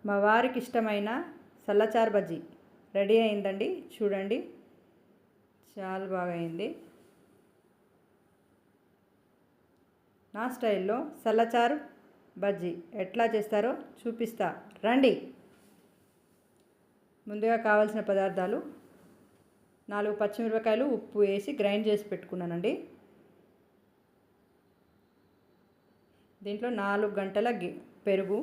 మా వారికి ఇష్టమైన సల్లచారు బజ్జీ రెడీ అయిందండి. చూడండి, చాలా బాగా అయింది. నా స్టైల్లో సల్లచారు బజ్జీ ఎట్లా చేస్తారో చూపిస్తా రండి. ముందుగా కావాల్సిన పదార్థాలు: 4 పచ్చిమిరపకాయలు ఉప్పు వేసి గ్రైండ్ చేసి పెట్టుకున్నానండి. దీంట్లో 4 గంటల పెరుగు,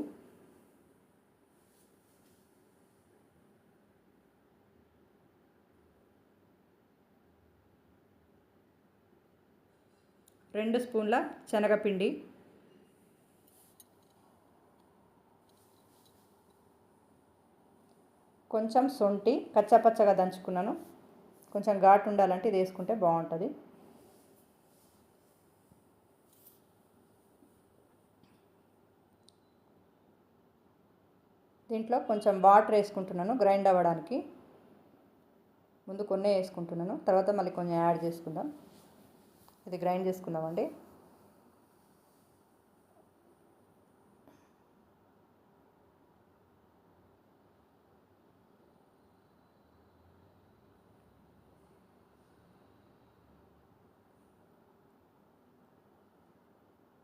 రెండు స్పూన్ల శనగపిండి, కొంచెం శొంఠి కచ్చాపచ్చగా దంచుకున్నాను. కొంచెం ఘాటు ఉండాలంటే ఇది వేసుకుంటే బాగుంటుంది. దీంట్లో కొంచెం వాటర్ వేసుకుంటున్నాను గ్రైండ్ అవ్వడానికి. ముందు కొన్ని వేసుకుంటున్నాను, తర్వాత మళ్ళీ కొంచెం యాడ్ చేసుకుందాం. ఇది గ్రైండ్ చేసుకుందామండి.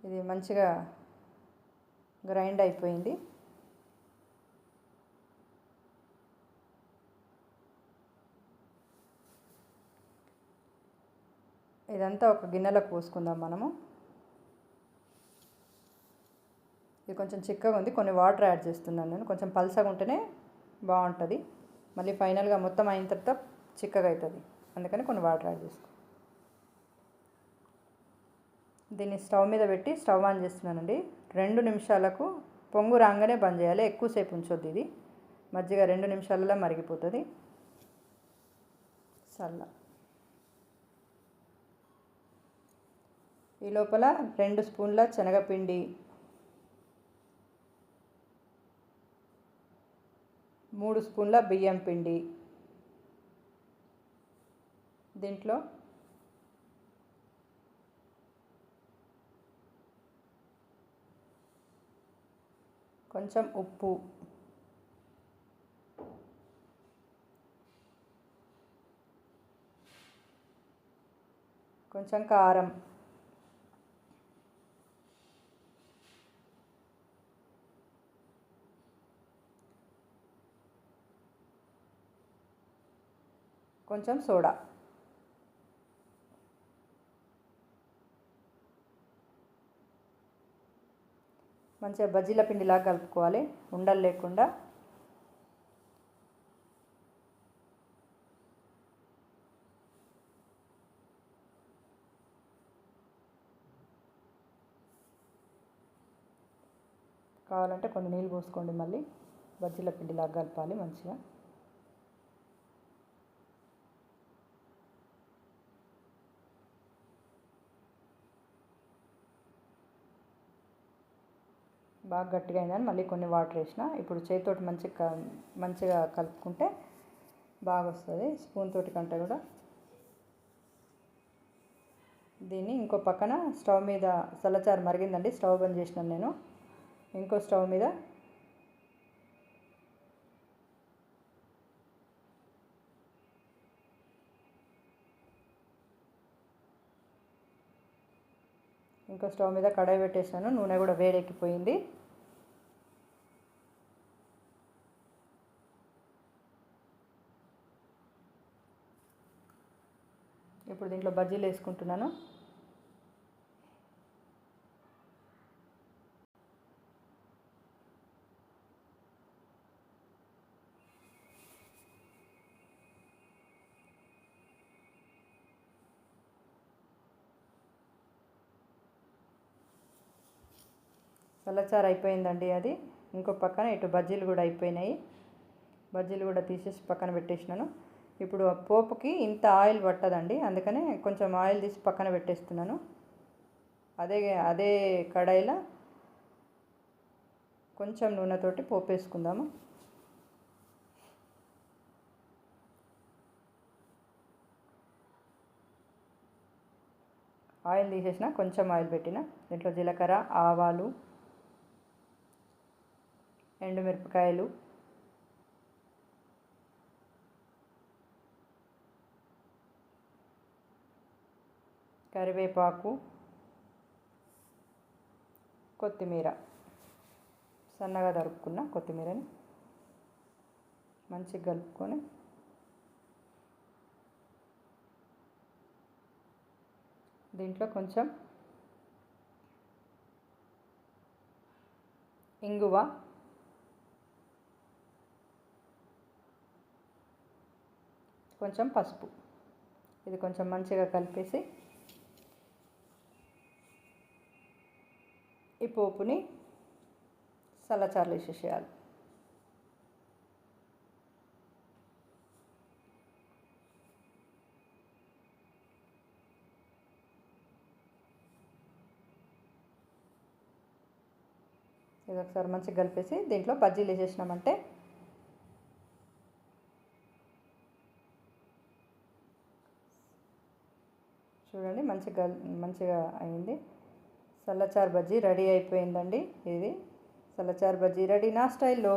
ఇది మంచిగా గ్రైండ్ అయిపోయింది. ఇదంతా ఒక గిన్నెలోకి పోసుకుందాం మనము. ఇది కొంచెం చిక్కగా ఉంది, కొన్ని వాటర్ యాడ్ చేస్తున్నాను నేను. కొంచెం పల్చగా ఉంటేనే బాగుంటుంది. మళ్ళీ ఫైనల్గా మొత్తం అయిన తర్వాత చిక్కగా అవుతుంది, అందుకని కొన్ని వాటర్ యాడ్ చేసుకో. దీన్ని స్టవ్ మీద పెట్టి స్టవ్ ఆన్ చేస్తున్నానండి. 2 నిమిషాలకు పొంగు రాగానే బంద్ చేయాలి, ఎక్కువసేపు ఉంచొద్దు. ఇది మజ్జిగ 2 నిమిషాలలో మరిగిపోతుంది. ఈ లోపల 2 స్పూన్ల శనగపిండి, 3 స్పూన్ల బియ్యం పిండి, దీంట్లో కొంచెం ఉప్పు, కొంచెం కారం, కొంచెం సోడా. మంచిగా బజ్జీల పిండిలాగా కలుపుకోవాలి, ఉండలు లేకుండా. కావాలంటే కొన్ని నీళ్ళు పోసుకోండి. మళ్ళీ బజ్జీల పిండిలాగా కలపాలి మంచిగా. బాగా గట్టిగా అయిందని మళ్ళీ కొన్ని వాటర్ వేసిన. ఇప్పుడు చేతితోటి మంచిగా కలుపుకుంటే బాగా వస్తుంది, స్పూన్ తోటి కంటే కూడా. దీన్ని ఇంకో పక్కన స్టవ్ మీద చల్లచారు మరిగిందండి, స్టవ్ బంద్ చేసినాను నేను. ఇంకో స్టవ్ మీద కడాయి పెట్టేసాను. నూనె కూడా వేడెక్కిపోయింది. ఇప్పుడు దీంట్లో బజ్జీలు వేసుకుంటున్నాను. చల్లచారు అయిపోయిందండి అది. ఇంకో పక్కన ఇటు బజ్జీలు కూడా అయిపోయినాయి. బజ్జీలు కూడా తీసేసి పక్కన పెట్టేసినాను. ఇప్పుడు పోపుకి ఇంత ఆయిల్ పట్టదండి, అందుకనే కొంచెం ఆయిల్ తీసి పక్కన పెట్టేస్తున్నాను. అదే కడాయిలో కొంచెం నూనెతోటి పోపు వేసుకుందాము. ఆయిల్ తీసేసిన, కొంచెం ఆయిల్ పెట్టిన. దీంట్లో జీలకర్ర, ఆవాలు, ఎండుమిరపకాయలు, కరివేపాకు, కొత్తిమీర, సన్నగా తరుక్కున్న కొత్తిమీరని మంచిగా కలుపుకొని దీంట్లో కొంచెం ఇంగువ, కొంచెం పసుపు, ఇది కొంచెం మంచిగా కలిపేసి ఈ పోపుని చల్లచారులు వేసేసేయాలి. ఇది ఒకసారి మంచిగా కలిపేసి దీంట్లో బజ్జీలు వేసేసినామంటే చూడండి మంచిగా అయింది. చల్లచారు బజ్జీ రెడీ అయిపోయిందండి. ఇది చల్లచారు బజ్జీ రెడీ నా స్టైల్లో.